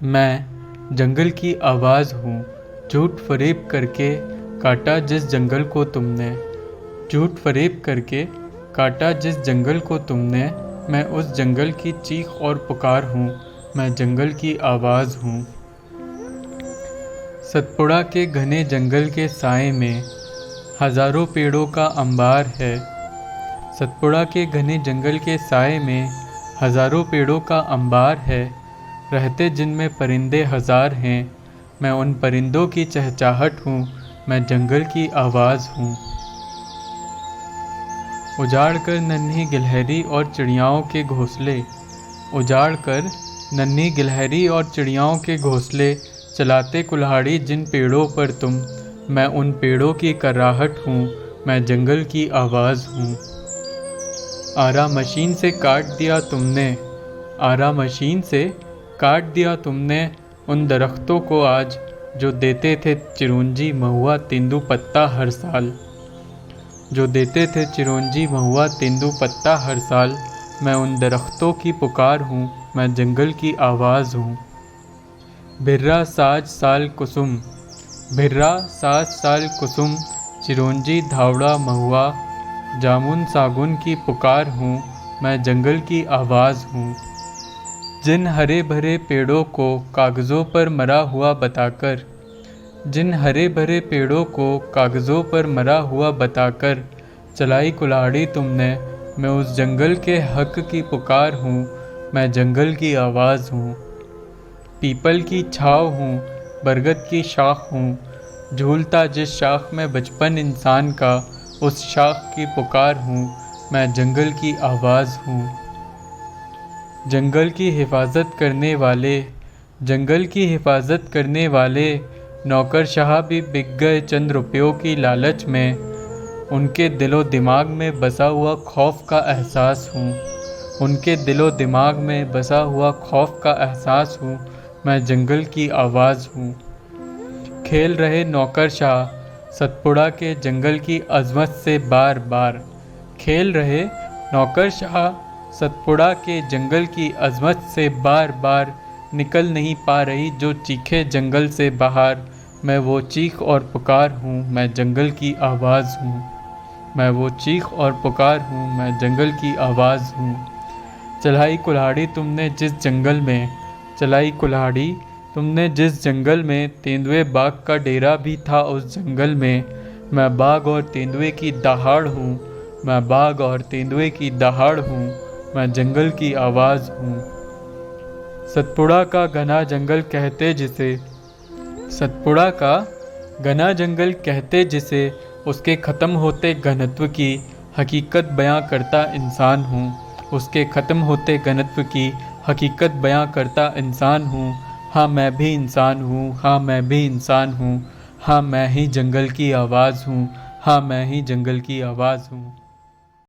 मैं जंगल की आवाज़ हूँ, झूठ फ़रेब करके काटा जिस जंगल को तुमने। झूठ फ़रेब करके काटा जिस जंगल को तुमने, मैं उस जंगल की चीख और पुकार हूँ, मैं जंगल की आवाज़ हूँ। सतपुड़ा के घने जंगल के साए में हज़ारों पेड़ों का अंबार है। सतपुड़ा के घने जंगल के साए में हज़ारों पेड़ों का अंबार है। रहते जिनमें परिंदे हज़ार हैं, मैं उन परिंदों की चहचहाट हूँ, मैं जंगल की आवाज़ हूँ। उजाड़ कर नन्ही गिलहरी और चिड़ियाओं के घोंसले, उजाड़ कर नन्ही गिलहरी और चिड़ियाओं के घोंसले चलाते कुल्हाड़ी जिन पेड़ों पर तुम, मैं उन पेड़ों की कराहट हूँ, मैं जंगल की आवाज़ हूँ। आरा मशीन से काट दिया तुमने, आरा मशीन से काट दिया तुमने उन दरख्तों को आज, जो देते थे चिरौंजी महुआ तेंदू पत्ता हर साल। जो देते थे चिरौंजी महुआ तेंदू पत्ता हर साल, मैं उन दरख्तों की पुकार हूँ, मैं जंगल की आवाज़ हूँ। भिर्रा साज साल कुसुम, भिर्रा साज साल कुसुम, चिरौंजी धावड़ा महुआ जामुन सागुन की पुकार हूँ, मैं जंगल की आवाज़ हूँ। जिन हरे भरे पेड़ों को कागज़ों पर मरा हुआ बताकर, जिन हरे भरे पेड़ों को कागज़ों पर मरा हुआ बताकर चलाई कुल्हाड़ी तुमने, मैं उस जंगल के हक की पुकार हूँ, मैं जंगल की आवाज़ हूँ। पीपल की छाँव हूँ, बरगद की शाख हूँ, झूलता जिस शाख में बचपन इंसान का, उस शाख की पुकार हूँ, मैं जंगल की आवाज़ हूँ। जंगल की हिफाजत करने वाले, जंगल की हिफाजत करने वाले नौकरशाह भी बिक गए चंद रुपयों की लालच में, उनके दिलो दिमाग में बसा हुआ खौफ का एहसास हूँ, उनके दिलो दिमाग में बसा हुआ खौफ का एहसास हूँ, मैं जंगल की आवाज़ हूँ। खेल रहे नौकरशाह सतपुड़ा के जंगल की अज़मत से बार बार, खेल रहे नौकरशाह सतपुड़ा के जंगल की अज़मत से बार बार निकल नहीं पा रही जो चीखे जंगल से बाहर, मैं वो चीख और पुकार हूँ, मैं जंगल की आवाज़ हूँ। मैं वो चीख और पुकार हूँ, मैं जंगल की आवाज़ हूँ। चलाई कुल्हाड़ी तुमने जिस जंगल में, चलाई कुल्हाड़ी तुमने जिस जंगल में, तेंदुए बाघ का डेरा भी था उस जंगल में, मैं बाघ और तेंदुए की दहाड़ हूँ, मैं बाघ और तेंदुए की दहाड़ हूँ, मैं जंगल की आवाज़ हूँ। सतपुड़ा का घना जंगल कहते जिसे, सतपुड़ा का घना जंगल कहते जिसे, उसके ख़त्म होते घनत्व की हकीकत बयां करता इंसान हूँ, उसके ख़त्म होते घनत्व की हकीकत बयां करता इंसान हूँ। हाँ मैं भी इंसान हूँ, हाँ मैं भी इंसान हूँ, हाँ मैं ही जंगल की आवाज़ हूँ, हाँ मैं ही जंगल की आवाज़ हूँ।